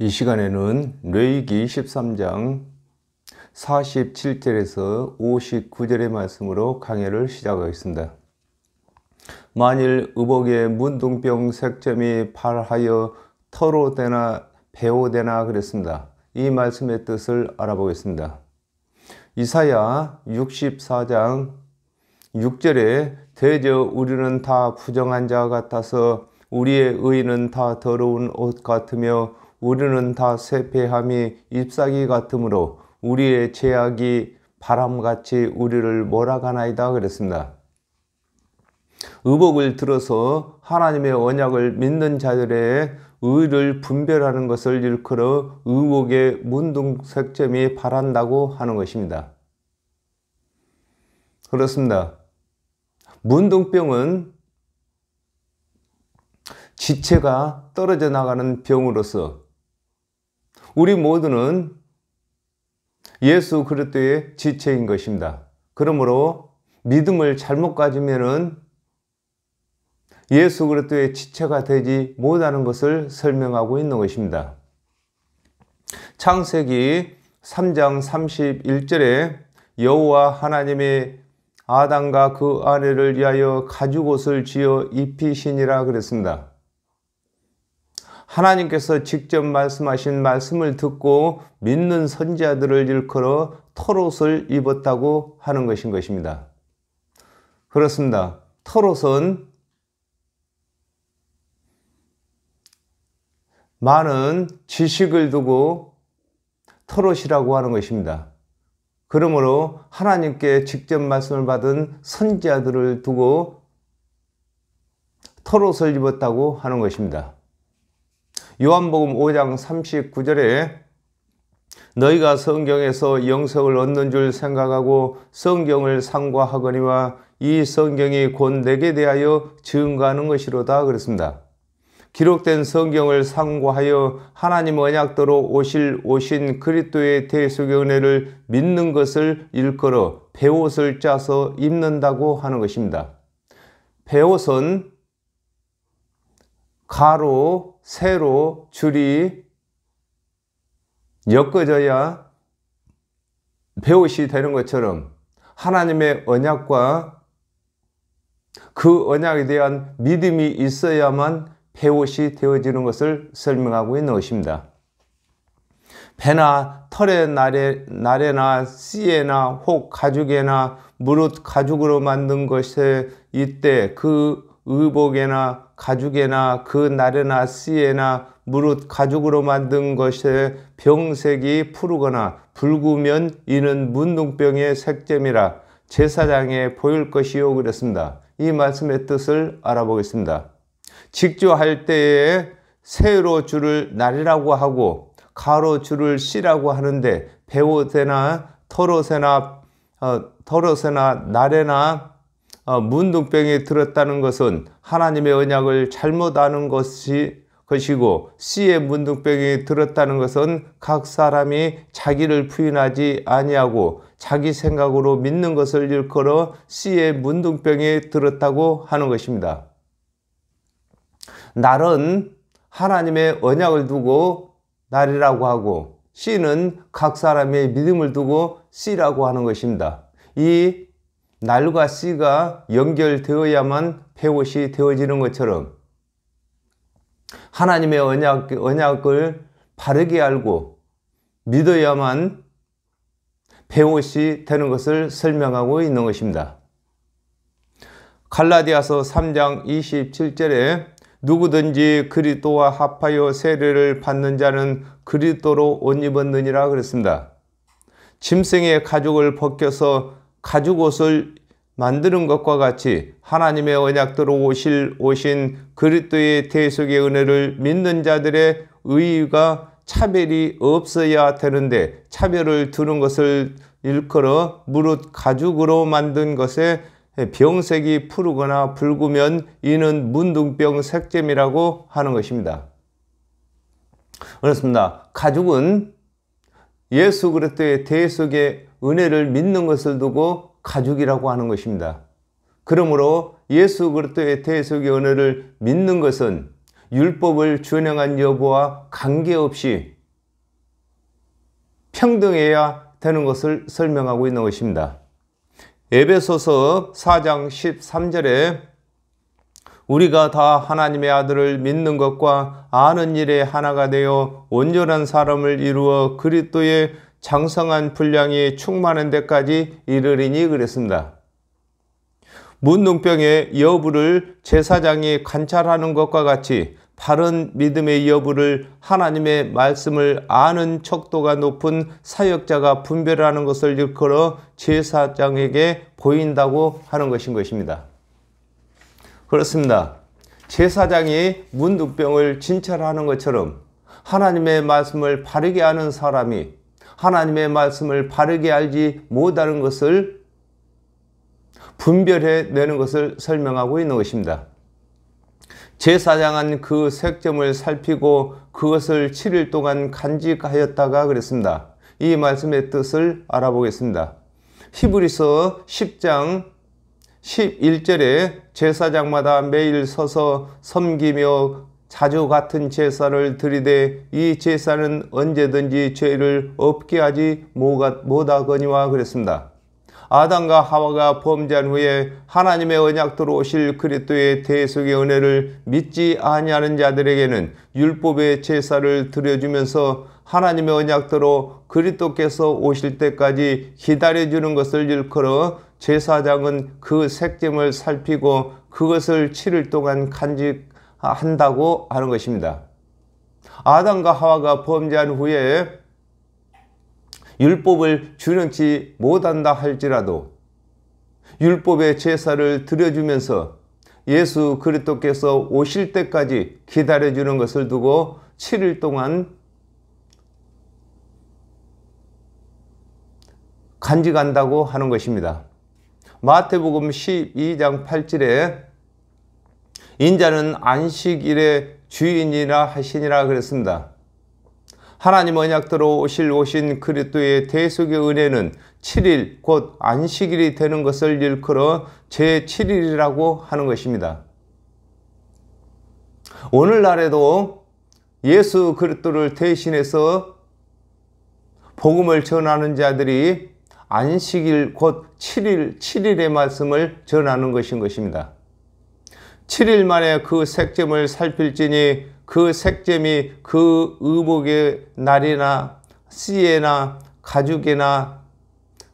이 시간에는 레위기 13장 47절에서 59절의 말씀으로 강해를 시작하겠습니다. 만일 의복의 문둥병 색점이 발하여 터로 되나 배오 되나 그랬습니다. 이 말씀의 뜻을 알아보겠습니다. 이사야 64장 6절에 대저 우리는 다 부정한 자 같아서 우리의 의는 다 더러운 옷 같으며 우리는 다 쇠폐함이 잎사귀 같으므로 우리의 죄악이 바람같이 우리를 몰아가나이다 그랬습니다. 의복을 들어서 하나님의 언약을 믿는 자들의 의를 분별하는 것을 일컬어 의복의 문둥색점이 바란다고 하는 것입니다. 그렇습니다. 문둥병은 지체가 떨어져 나가는 병으로서 우리 모두는 예수 그리스도의 지체인 것입니다. 그러므로 믿음을 잘못 가지면은 예수 그리스도의 지체가 되지 못하는 것을 설명하고 있는 것입니다. 창세기 3장 31절에 여호와 하나님이 아담과 그 아내를 위하여 가죽옷을 지어 입히시니라 그랬습니다. 하나님께서 직접 말씀하신 말씀을 듣고 믿는 선지자들을 일컬어 털옷을 입었다고 하는 것인 것입니다. 그렇습니다. 털옷은 많은 지식을 두고 털옷이라고 하는 것입니다. 그러므로 하나님께 직접 말씀을 받은 선지자들을 두고 털옷을 입었다고 하는 것입니다. 요한복음 5장 39절에 너희가 성경에서 영생을 얻는 줄 생각하고 성경을 상고하거니와 이 성경이 곧 내게 대하여 증거하는 것이로다 그랬습니다. 기록된 성경을 상고하여 하나님 언약대로 오신 그리스도의 대속의 은혜를 믿는 것을 일컬어 베옷을 짜서 입는다고 하는 것입니다. 베옷은 가로, 세로, 줄이 엮어져야 베옷이 되는 것처럼 하나님의 언약과 그 언약에 대한 믿음이 있어야만 베옷이 되어지는 것을 설명하고 있는 것입니다. 배나 털의 나래나 씨에나 혹 가죽에나 무릇 가죽으로 만든 것에 이때 그 의복에나 가죽에나 그 나래나 씨에나 무릇 가죽으로 만든 것에 병색이 푸르거나 붉으면 이는 문둥병의 색점이라 제사장에 보일 것이요 그랬습니다. 이 말씀의 뜻을 알아보겠습니다. 직조할 때에 세로 줄을 나래라고 하고 가로 줄을 씨라고 하는데 베옷에나 털옷에나 나래나 문둥병이 들었다는 것은 하나님의 언약을 잘못 아는 것이고 씨의 문둥병이 들었다는 것은 각 사람이 자기를 부인하지 아니하고 자기 생각으로 믿는 것을 일컬어 씨의 문둥병이 들었다고 하는 것입니다. 날은 하나님의 언약을 두고 날이라고 하고 씨는 각 사람의 믿음을 두고 씨라고 하는 것입니다. 이 날과 씨가 연결되어야만 베옷이 되어지는 것처럼 하나님의 언약을 바르게 알고 믿어야만 베옷이 되는 것을 설명하고 있는 것입니다. 갈라디아서 3장 27절에 누구든지 그리스도와 합하여 세례를 받는 자는 그리스도로 옷 입었느니라 그랬습니다. 짐승의 가죽을 벗겨서 가죽옷을 만드는 것과 같이 하나님의 언약대로 오신 그리스도의 대속의 은혜를 믿는 자들의 의가 차별이 없어야 되는데 차별을 두는 것을 일컬어 무릇 가죽으로 만든 것에 병색이 푸르거나 붉으면 이는 문둥병 색점이라고 하는 것입니다. 그렇습니다. 가죽은 예수 그리스도의 대속의 은혜를 믿는 것을 두고 가죽이라고 하는 것입니다. 그러므로 예수 그리스도의 대속의 은혜를 믿는 것은 율법을 준행한 여부와 관계없이 평등해야 되는 것을 설명하고 있는 것입니다. 에베소서 4장 13절에 우리가 다 하나님의 아들을 믿는 것과 아는 일에 하나가 되어 온전한 사람을 이루어 그리스도의 장성한 분량이 충만한 데까지 이르리니 그랬습니다. 문둥병의 여부를 제사장이 관찰하는 것과 같이 바른 믿음의 여부를 하나님의 말씀을 아는 척도가 높은 사역자가 분별하는 것을 일컬어 제사장에게 보인다고 하는 것입니다. 그렇습니다. 제사장이 문둥병을 진찰하는 것처럼 하나님의 말씀을 바르게 아는 사람이 하나님의 말씀을 바르게 알지 못하는 것을 분별해내는 것을 설명하고 있는 것입니다. 제사장은 그 색점을 살피고 그것을 7일 동안 간직하였다가 그랬습니다. 이 말씀의 뜻을 알아보겠습니다. 히브리서 10장 11절에 제사장마다 매일 서서 섬기며 자주 같은 제사를 드리되 이 제사는 언제든지 죄를 없게 하지 못하거니와 그랬습니다. 아담과 하와가 범죄한 후에 하나님의 언약대로 오실 그리스도의 대속의 은혜를 믿지 아니하는 자들에게는 율법의 제사를 드려주면서 하나님의 언약대로 그리스도께서 오실 때까지 기다려주는 것을 일컬어 제사장은 그 색점을 살피고 그것을 7일 동안 간직한다고 하는 것입니다. 아담과 하와가 범죄한 후에 율법을 준행치 못한다 할지라도 율법의 제사를 드려주면서 예수 그리스도께서 오실 때까지 기다려주는 것을 두고 7일 동안 간직한다고 하는 것입니다. 마태복음 12장 8절에 인자는 안식일의 주인이라 하시니라 그랬습니다. 하나님 언약대로 오신 그리스도의 대속의 은혜는 7일 곧 안식일이 되는 것을 일컬어 제7일이라고 하는 것입니다. 오늘날에도 예수 그리스도를 대신해서 복음을 전하는 자들이 안식일 곧 7일의 말씀을 전하는 것입니다. 7일 만에 그 색점을 살필지니 그 색점이 그 의복의 날이나 씨에나 가죽에나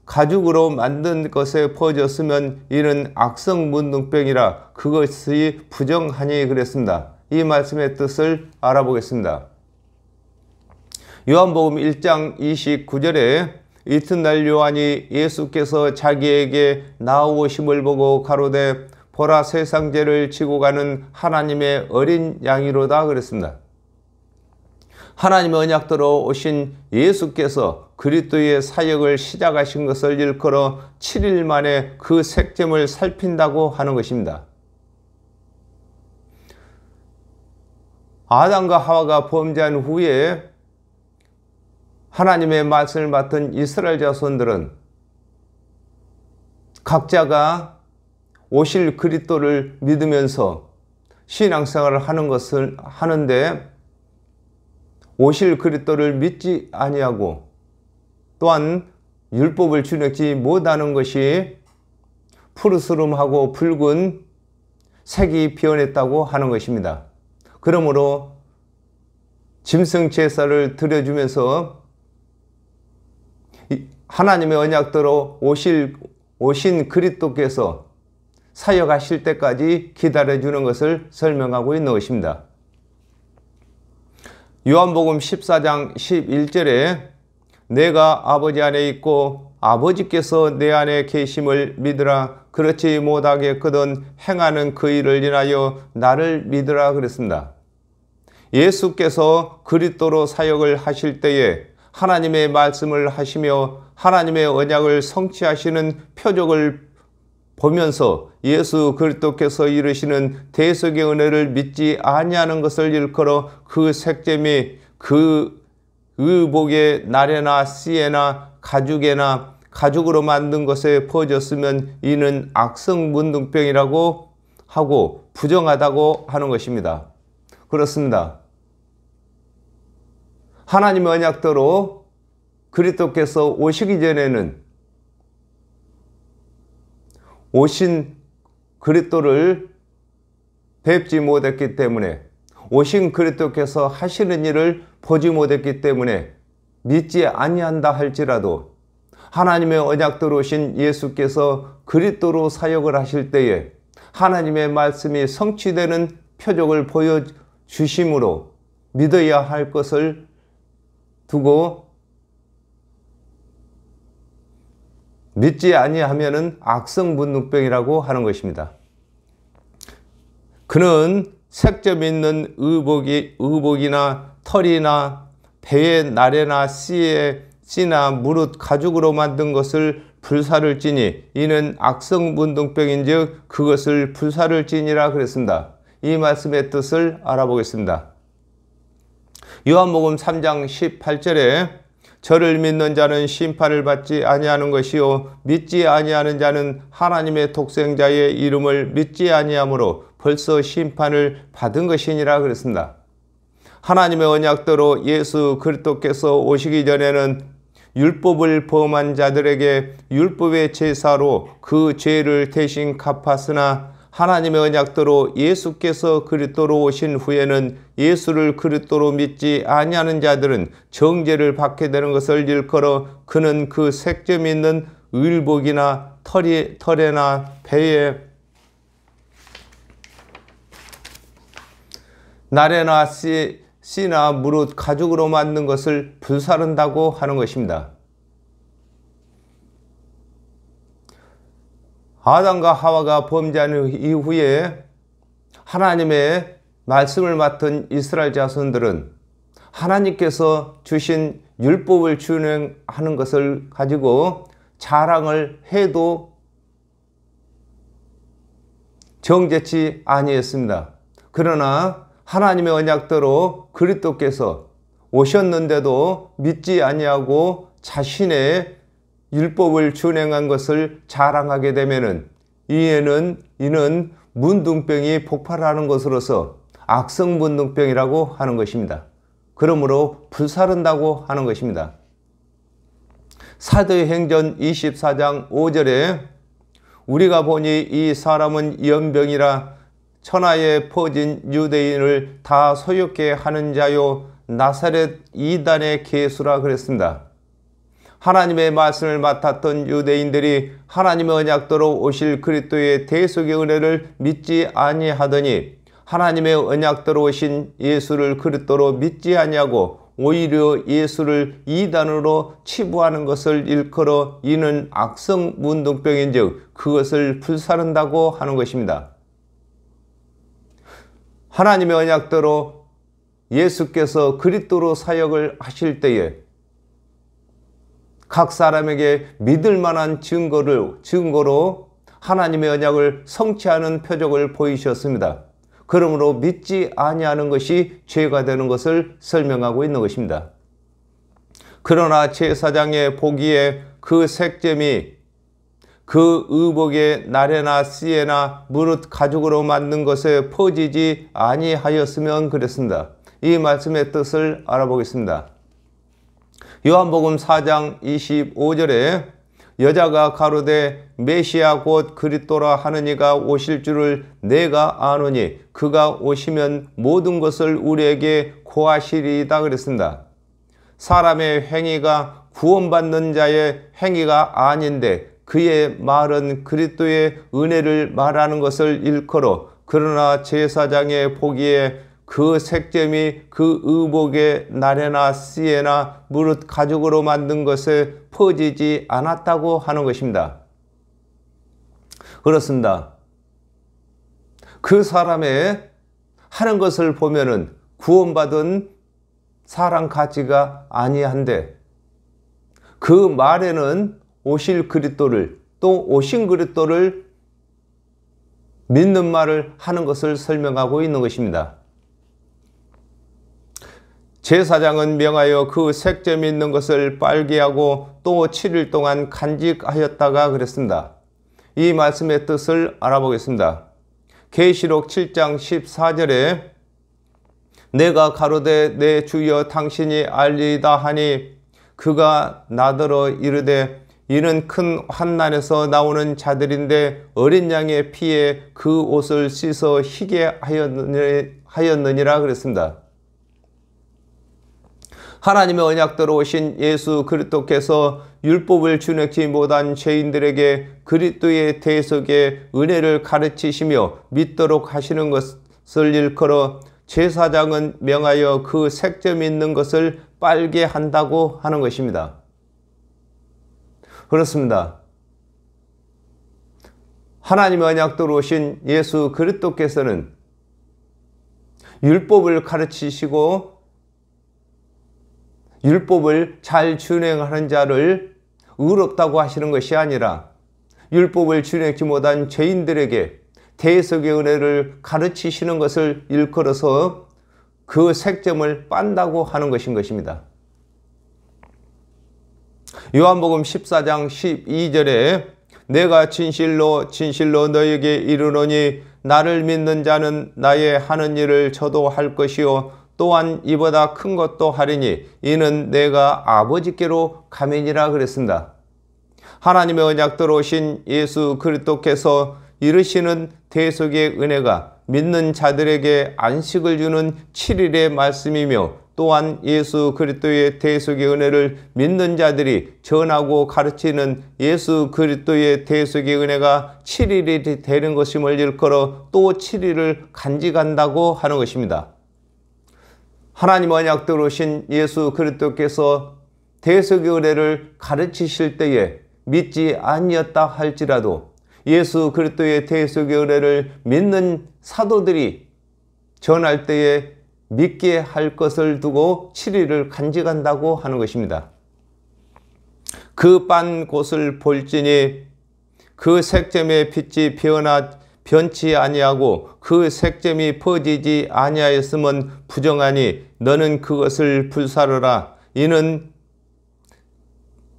가죽으로 만든 것에 퍼졌으면 이는 악성 문둥병이라 그것이 부정하니 그랬습니다. 이 말씀의 뜻을 알아보겠습니다. 요한복음 1장 29절에 이튿날 요한이 예수께서 자기에게 나오심을 보고 가로되 보라 세상 죄를 지고 가는 하나님의 어린 양이로다 그랬습니다. 하나님의 언약대로 오신 예수께서 그리스도의 사역을 시작하신 것을 일컬어 7일 만에 그 색점을 살핀다고 하는 것입니다. 아담과 하와가 범죄한 후에 하나님의 말씀을 맡은 이스라엘 자손들은 각자가 오실 그리스도를 믿으면서 신앙생활을 하는 것을 하는데 오실 그리스도를 믿지 아니하고 또한 율법을 준행치 못하는 것이 푸르스름하고 붉은 색이 변했다고 하는 것입니다. 그러므로 짐승 제사를 드려주면서 하나님의 언약대로 오신 그리스도께서 사역하실 때까지 기다려주는 것을 설명하고 있는 것입니다. 요한복음 14장 11절에 내가 아버지 안에 있고 아버지께서 내 안에 계심을 믿으라 그렇지 못하겠거든 행하는 그 일을 인하여 나를 믿으라 그랬습니다. 예수께서 그리스도로 사역을 하실 때에 하나님의 말씀을 하시며 하나님의 언약을 성취하시는 표적을 보면서 예수 그리스도께서 이르시는 대속의 은혜를 믿지 아니하는 것을 일컬어 그 색점이 그 의복의 날에나 씨에나 가죽에나 가죽으로 만든 것에 퍼졌으면 이는 악성 문둥병이라고 하고 부정하다고 하는 것입니다. 그렇습니다. 하나님의 언약대로 그리스도께서 오시기 전에는 오신 그리스도를 뵙지 못했기 때문에, 오신 그리스도께서 하시는 일을 보지 못했기 때문에 믿지 아니한다 할지라도 하나님의 언약대로 오신 예수께서 그리스도로 사역을 하실 때에 하나님의 말씀이 성취되는 표적을 보여주심으로 믿어야 할 것을 두고 믿지 아니하면은 악성문둥병이라고 하는 것입니다. 그는 색점 있는 의복이나 털이나 배의 나래나 씨나 무릇 가죽으로 만든 것을 불사를 찌니 이는 악성문둥병인즉 그것을 불사를 찌니라 그랬습니다. 이 말씀의 뜻을 알아보겠습니다. 요한복음 3장 18절에 저를 믿는 자는 심판을 받지 아니하는 것이요 믿지 아니하는 자는 하나님의 독생자의 이름을 믿지 아니하므로 벌써 심판을 받은 것이니라 그랬습니다. 하나님의 언약대로 예수 그리스도께서 오시기 전에는 율법을 범한 자들에게 율법의 제사로 그 죄를 대신 갚았으나 하나님의 언약대로 예수께서 그리스도로 오신 후에는 예수를 그리스도로 믿지 아니하는 자들은 정죄를 받게 되는 것을 일컬어 그는 그 색점이 있는 의복이나 털에나 배에 나래나 씨나 무릇 가죽으로 만든 것을 불사른다고 하는 것입니다. 아담과 하와가 범죄한 이후에 하나님의 말씀을 맡은 이스라엘 자손들은 하나님께서 주신 율법을 준행하는 것을 가지고 자랑을 해도 정죄치 아니했습니다. 그러나 하나님의 언약대로 그리스도께서 오셨는데도 믿지 아니하고 자신의 율법을 준행한 것을 자랑하게 되면은 이는 문둥병이 폭발하는 것으로서 악성문둥병이라고 하는 것입니다. 그러므로 불사른다고 하는 것입니다. 사도행전 24장 5절에 우리가 보니 이 사람은 연병이라 천하에 퍼진 유대인을 다 소욕게 하는 자요 나사렛 이단의 계수라 그랬습니다. 하나님의 말씀을 맡았던 유대인들이 하나님의 언약대로 오실 그리스도의 대속의 은혜를 믿지 아니하더니 하나님의 언약대로 오신 예수를 그리스도로 믿지 아니하고 오히려 예수를 이단으로 치부하는 것을 일컬어 이는 악성문둥병인즉 그것을 불사른다고 하는 것입니다. 하나님의 언약대로 예수께서 그리스도로 사역을 하실 때에 각 사람에게 믿을 만한 증거로 하나님의 언약을 성취하는 표적을 보이셨습니다. 그러므로 믿지 아니하는 것이 죄가 되는 것을 설명하고 있는 것입니다. 그러나 제사장의 보기에 그 색점이 그 의복의 나래나 씨에나 무릇 가죽으로 만든 것에 퍼지지 아니하였으면 그랬습니다. 이 말씀의 뜻을 알아보겠습니다. 요한복음 4장 25절에 여자가 가로되 메시아 곧 그리스도라 하는 이가 오실 줄을 내가 아노니 그가 오시면 모든 것을 우리에게 고하시리이다 그랬습니다. 사람의 행위가 구원받는 자의 행위가 아닌데 그의 말은 그리스도의 은혜를 말하는 것을 일컬어 그러나 제사장의 보기에 그 색점이 그 의복의 나래나 씨에나 무릇 가죽으로 만든 것에 퍼지지 않았다고 하는 것입니다. 그렇습니다. 그 사람의 하는 것을 보면은 구원받은 사람 같지가 아니한데 그 말에는 오실 그리스도를 또 오신 그리스도를 믿는 말을 하는 것을 설명하고 있는 것입니다. 제사장은 명하여 그 색점이 있는 것을 빨게 하고 또 7일 동안 간직하였다가 그랬습니다. 이 말씀의 뜻을 알아보겠습니다. 계시록 7장 14절에 내가 가로되 내 주여 당신이 알리이다 하니 그가 나더러 이르되 이는 큰 환난에서 나오는 자들인데 어린 양의 피에 그 옷을 씻어 희게 하였느니라 그랬습니다. 하나님의 언약대로 오신 예수 그리스도께서 율법을 준행치 못한 죄인들에게 그리스도의 대속의 은혜를 가르치시며 믿도록 하시는 것을 일컬어 제사장은 명하여 그 색점 있는 것을 빨게 한다고 하는 것입니다. 그렇습니다. 하나님의 언약대로 오신 예수 그리스도께서는 율법을 가르치시고 율법을 잘 준행하는 자를 의롭다고 하시는 것이 아니라 율법을 준행치 못한 죄인들에게 대속의 은혜를 가르치시는 것을 일컬어서 그 색점을 빤다고 하는 것입니다. 요한복음 14장 12절에 내가 진실로 진실로 너에게 이르노니 나를 믿는 자는 나의 하는 일을 저도 할 것이요 또한 이보다 큰 것도 하리니 이는 내가 아버지께로 가매니라 그랬습니다. 하나님의 언약대로 오신 예수 그리스도께서 이르시는 대속의 은혜가 믿는 자들에게 안식을 주는 7일의 말씀이며 또한 예수 그리스도의 대속의 은혜를 믿는 자들이 전하고 가르치는 예수 그리스도의 대속의 은혜가 7일이 되는 것임을 일컬어 또 7일을 간직한다고 하는 것입니다. 하나님 언약대로 오신 예수 그리스도께서 대속의 은혜를 가르치실 때에 믿지 아니었다 할지라도 예수 그리스도의 대속의 은혜를 믿는 사도들이 전할 때에 믿게 할 것을 두고 7일을 간직한다고 하는 것입니다. 그 빤 곳을 볼지니 그 색점의 빛이 변치 아니하고 그 색점이 퍼지지 아니하였으면 부정하니 너는 그것을 불사르라. 이는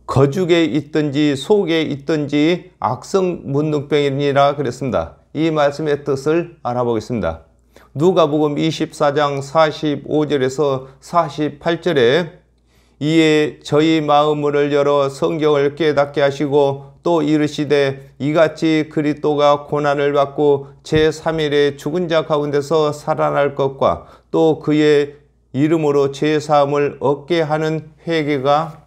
거죽에 있든지 속에 있든지 악성 문둥병이니라 그랬습니다. 이 말씀의 뜻을 알아보겠습니다. 누가복음 24장 45절에서 48절에 이에 저희 마음을 열어 성경을 깨닫게 하시고 또 이르시되 이같이 그리스도가 고난을 받고 제3일에 죽은 자 가운데서 살아날 것과 또 그의 이름으로 죄사함을 얻게 하는 회개가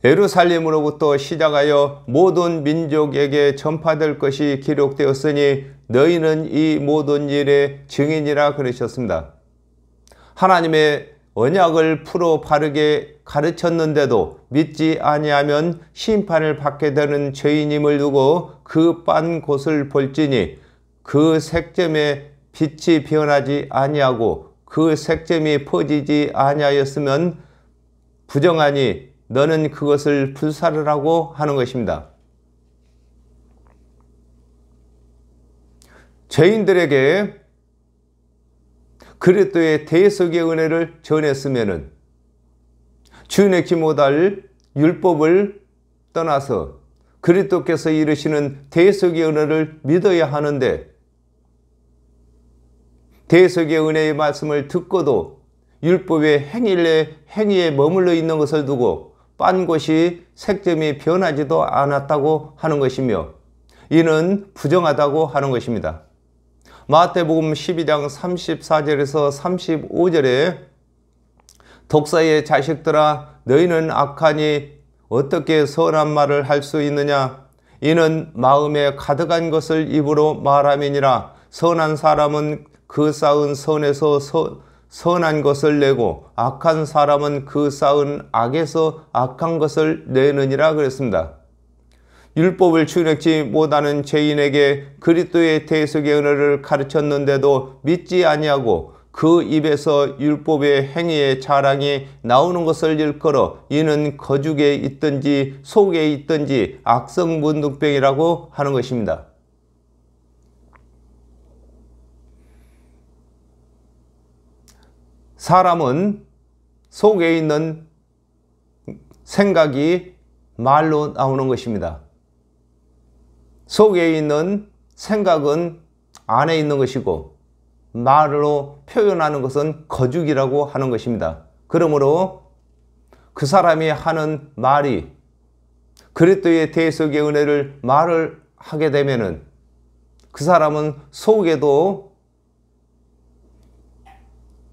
예루살렘으로부터 시작하여 모든 민족에게 전파될 것이 기록되었으니 너희는 이 모든 일의 증인이라 그러셨습니다. 하나님의 언약을 풀어 바르게 가르쳤는데도 믿지 아니하면 심판을 받게 되는 죄인임을 두고 그 빤 곳을 볼지니 그 색점의 빛이 변하지 아니하고 그 색점이 퍼지지 아니하였으면 부정하니 너는 그것을 불사르라고 하는 것입니다. 죄인들에게 그리스도의 대속의 은혜를 전했으면은 주인의 못할 율법을 떠나서 그리스도께서 이르시는 대속의 은혜를 믿어야 하는데 대속의 은혜의 말씀을 듣고도 율법의 행위에 머물러 있는 것을 두고 빤 곳이 색점이 변하지도 않았다고 하는 것이며 이는 부정하다고 하는 것입니다. 마태복음 12장 34절에서 35절에 독사의 자식들아 너희는 악하니 어떻게 선한 말을 할 수 있느냐 이는 마음에 가득한 것을 입으로 말함이니라. 선한 사람은 그 쌓은 선에서 선한 것을 내고 악한 사람은 그 쌓은 악에서 악한 것을 내느니라 그랬습니다. 율법을 준행치 못하는 죄인에게 그리스도의 대속의 은혜를 가르쳤는데도 믿지 아니하고 그 입에서 율법의 행위의 자랑이 나오는 것을 일컬어 이는 거죽에 있든지 속에 있든지 악성 문둥병이라고 하는 것입니다. 사람은 속에 있는 생각이 말로 나오는 것입니다. 속에 있는 생각은 안에 있는 것이고 말로 표현하는 것은 거죽이라고 하는 것입니다. 그러므로 그 사람이 하는 말이 그리스도의 대속의 은혜를 말을 하게 되면은 그 사람은 속에도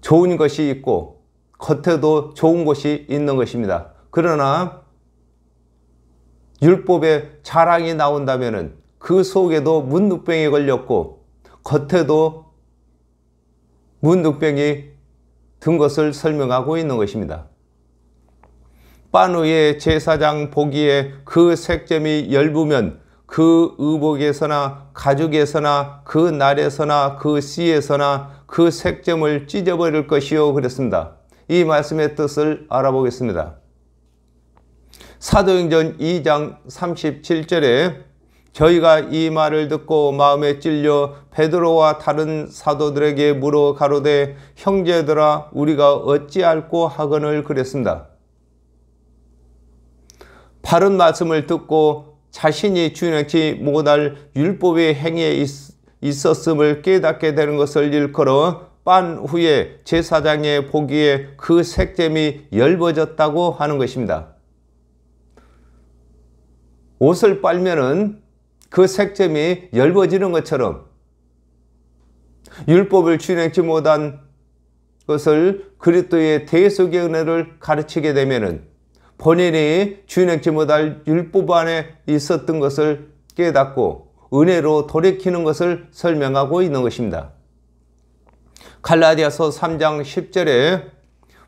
좋은 것이 있고 겉에도 좋은 것이 있는 것입니다. 그러나 율법의 자랑이 나온다면은 그 속에도 문둥병에 걸렸고 겉에도 문둥병이 든 것을 설명하고 있는 것입니다. 빤 후에 제사장 보기에 그 색점이 엷으면 그 의복에서나 가죽에서나 그 날에서나 그 씨에서나 그 색점을 찢어버릴 것이요 그랬습니다. 이 말씀의 뜻을 알아보겠습니다. 사도행전 2장 37절에 저희가 이 말을 듣고 마음에 찔려 베드로와 다른 사도들에게 물어 가로되 형제들아 우리가 어찌할꼬 하거늘 그랬습니다. 바른 말씀을 듣고 자신이 준행치 못할 율법의 행위에 있었음을 깨닫게 되는 것을 일컬어 빤 후에 제사장의 보기에 그 색점이 엷어졌다고 하는 것입니다. 옷을 빨면은 그 색점이 엷어지는 것처럼 율법을 준행치 못한 것을 그리스도의 대속의 은혜를 가르치게 되면은 본인이 준행치 못할 율법 안에 있었던 것을 깨닫고 은혜로 돌이키는 것을 설명하고 있는 것입니다. 갈라디아서 3장 10절에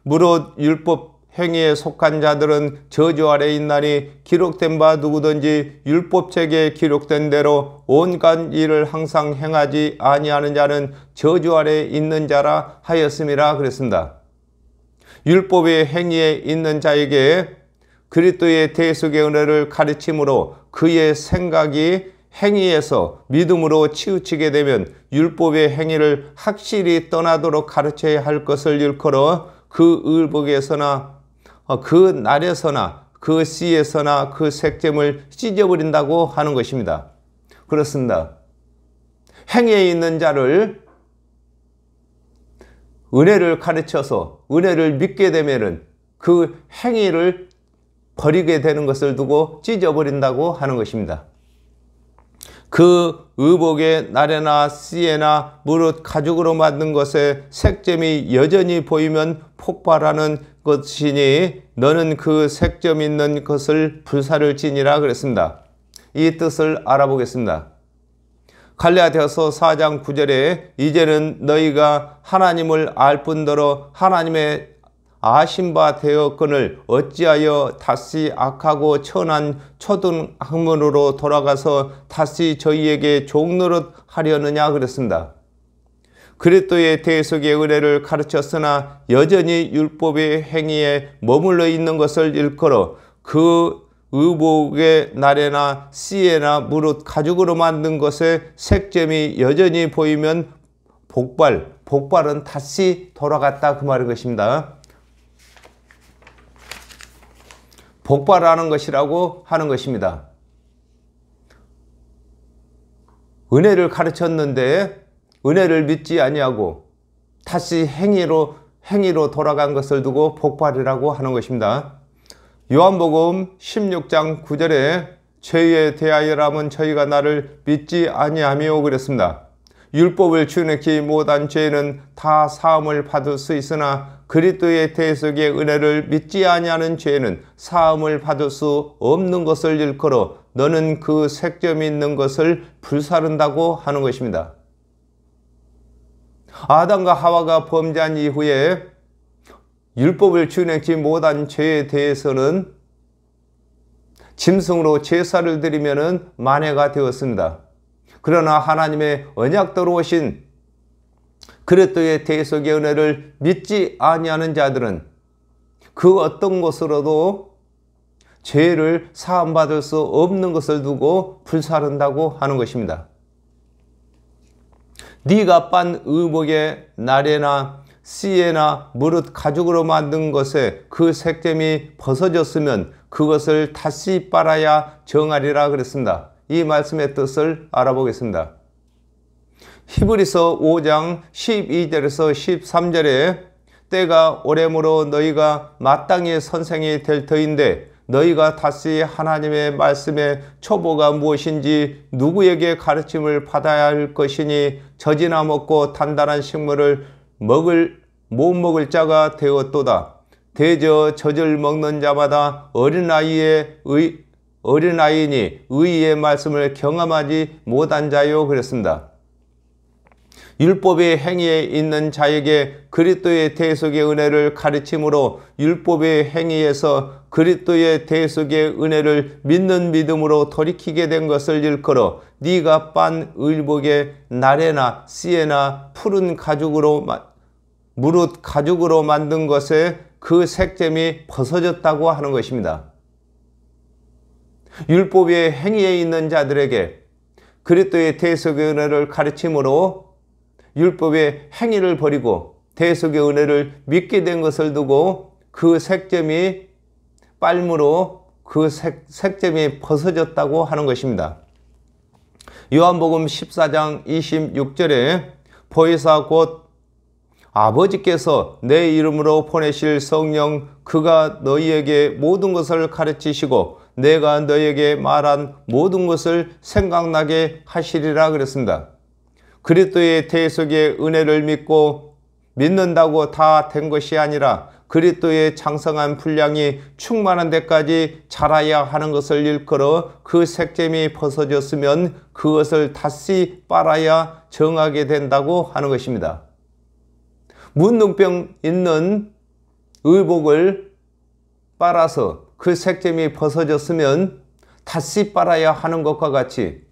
무릇 율법 행위에 속한 자들은 저주 아래 있나니 기록된 바 누구든지 율법책에 기록된 대로 온갖 일을 항상 행하지 아니하는 자는 저주 아래 있는 자라 하였음이라 그랬습니다. 율법의 행위에 있는 자에게 그리스도의 대속의 은혜를 가르침으로 그의 생각이 행위에서 믿음으로 치우치게 되면 율법의 행위를 확실히 떠나도록 가르쳐야 할 것을 일컬어 그 의복에서나 그 날에서나 그 씨에서나 그 색점을 찢어버린다고 하는 것입니다. 그렇습니다. 행위에 있는 자를 은혜를 가르쳐서 은혜를 믿게 되면은 그 행위를 버리게 되는 것을 두고 찢어버린다고 하는 것입니다. 그 의복의 날에나 씨에나 무릇 가죽으로 만든 것에 색점이 여전히 보이면 폭발하는 것이니 너는 그 색점 있는 것을 불사를 지니라 그랬습니다. 이 뜻을 알아보겠습니다. 갈라디아서 4장 9절에 이제는 너희가 하나님을 알 뿐더러 하나님의 아신 바 되었거늘 어찌하여 다시 악하고 천한 초등 학문으로 돌아가서 다시 저희에게 종노릇 하려느냐 그랬습니다. 그리스도의 대속의 은혜를 가르쳤으나 여전히 율법의 행위에 머물러 있는 것을 일컬어 그 의복의 날에나 씨에나 무릇 가죽으로 만든 것에 색점이 여전히 보이면 복발은 다시 돌아갔다 그 말인 것입니다. 복발하는 것이라고 하는 것입니다. 은혜를 가르쳤는데 은혜를 믿지 아니하고 다시 행위로 돌아간 것을 두고 복발이라고 하는 것입니다. 요한복음 16장 9절에 죄에 대하여라면 저희가 나를 믿지 아니하며 그랬습니다. 율법을 준행치 못한 죄는 다 사함을 받을 수 있으나 그리스도의 대속의 은혜를 믿지 아니하는 죄는 사함을 받을 수 없는 것을 일컬어 너는 그 색점이 있는 것을 불사른다고 하는 것입니다. 아담과 하와가 범죄한 이후에 율법을 준행치 못한 죄에 대해서는 짐승으로 제사를 드리면 만회가 되었습니다. 그러나 하나님의 언약대로 오신 그리스도의 대속의 은혜를 믿지 아니하는 자들은 그 어떤 것으로도 죄를 사함받을 수 없는 것을 두고 불사른다고 하는 것입니다. 네가 빤 의복의 날에나 씨에나 무릇 가죽으로 만든 것에 그 색점이 벗어졌으면 그것을 다시 빨아야 정하리라 그랬습니다. 이 말씀의 뜻을 알아보겠습니다. 히브리서 5장 12절에서 13절에 때가 오래므로 너희가 마땅히 선생이 될 터인데 너희가 다시 하나님의 말씀의 초보가 무엇인지 누구에게 가르침을 받아야 할 것이니 젖이나 먹고 단단한 식물을 못 먹을 자가 되었도다. 대저 젖을 먹는 자마다 어린아이니 의의 말씀을 경험하지 못한 자요. 그랬습니다. 율법의 행위에 있는 자에게 그리스도의 대속의 은혜를 가르침으로 율법의 행위에서 그리스도의 대속의 은혜를 믿는 믿음으로 돌이키게 된 것을 일컬어 네가 빤 의복에 나래나 씨에나 푸른 가죽으로 무릇 가죽으로 만든 것에 그 색점이 벗어졌다고 하는 것입니다. 율법의 행위에 있는 자들에게 그리스도의 대속의 은혜를 가르침으로 율법의 행위를 버리고 대속의 은혜를 믿게 된 것을 두고 그 색점이 빨므로 그 색점이 벗어졌다고 하는 것입니다. 요한복음 14장 26절에 보혜사 곧 아버지께서 내 이름으로 보내실 성령 그가 너희에게 모든 것을 가르치시고 내가 너희에게 말한 모든 것을 생각나게 하시리라 그랬습니다. 그리스도의 대속의 은혜를 믿는다고 다 된 것이 아니라 그리스도의 장성한 분량이 충만한 데까지 자라야 하는 것을 일컬어 그 색점이 벗어졌으면 그것을 다시 빨아야 정하게 된다고 하는 것입니다. 문둥병 있는 의복을 빨아서 그 색점이 벗어졌으면 다시 빨아야 하는 것과 같이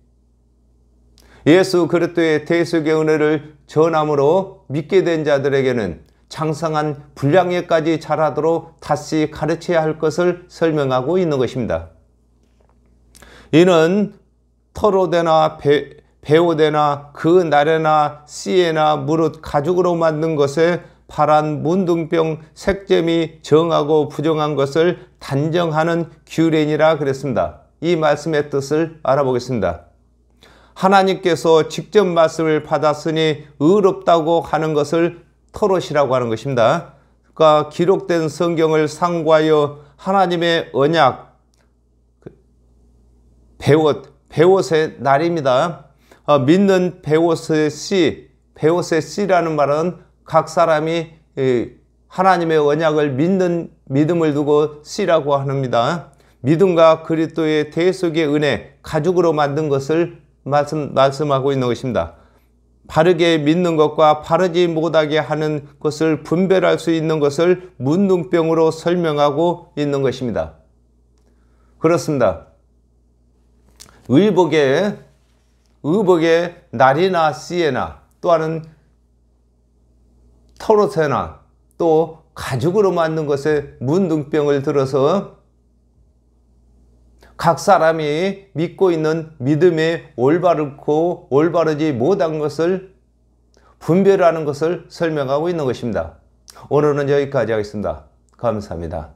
예수 그리스도의 대속의 은혜를 전함으로 믿게 된 자들에게는 장성한 분량에까지 자라도록 다시 가르쳐야 할 것을 설명하고 있는 것입니다. 이는 터로대나 베오대나 그 나래나 씨에나 무릇 가죽으로 만든 것에 파란 문둥병 색점이 정하고 부정한 것을 단정하는 규례니라 그랬습니다. 이 말씀의 뜻을 알아보겠습니다. 하나님께서 직접 말씀을 받았으니 의롭다고 하는 것을 토롯이라고 하는 것입니다. 그러니까 기록된 성경을 상고하여 하나님의 언약, 베옷의 날입니다. 믿는 베옷의 씨라는 말은 각 사람이 하나님의 언약을 믿는 믿음을 두고 씨라고 합니다. 믿음과 그리스도의 대속의 은혜, 가죽으로 만든 것을 말씀하고 있는 것입니다. 바르게 믿는 것과 바르지 못하게 하는 것을 분별할 수 있는 것을 문둥병으로 설명하고 있는 것입니다. 그렇습니다. 의복에 날이나 씨에나 또는 토롯에나 또 가죽으로 만든 것에 문둥병을 들어서 각 사람이 믿고 있는 믿음이 올바르고 올바르지 못한 것을 분별하는 것을 설명하고 있는 것입니다. 오늘은 여기까지 하겠습니다. 감사합니다.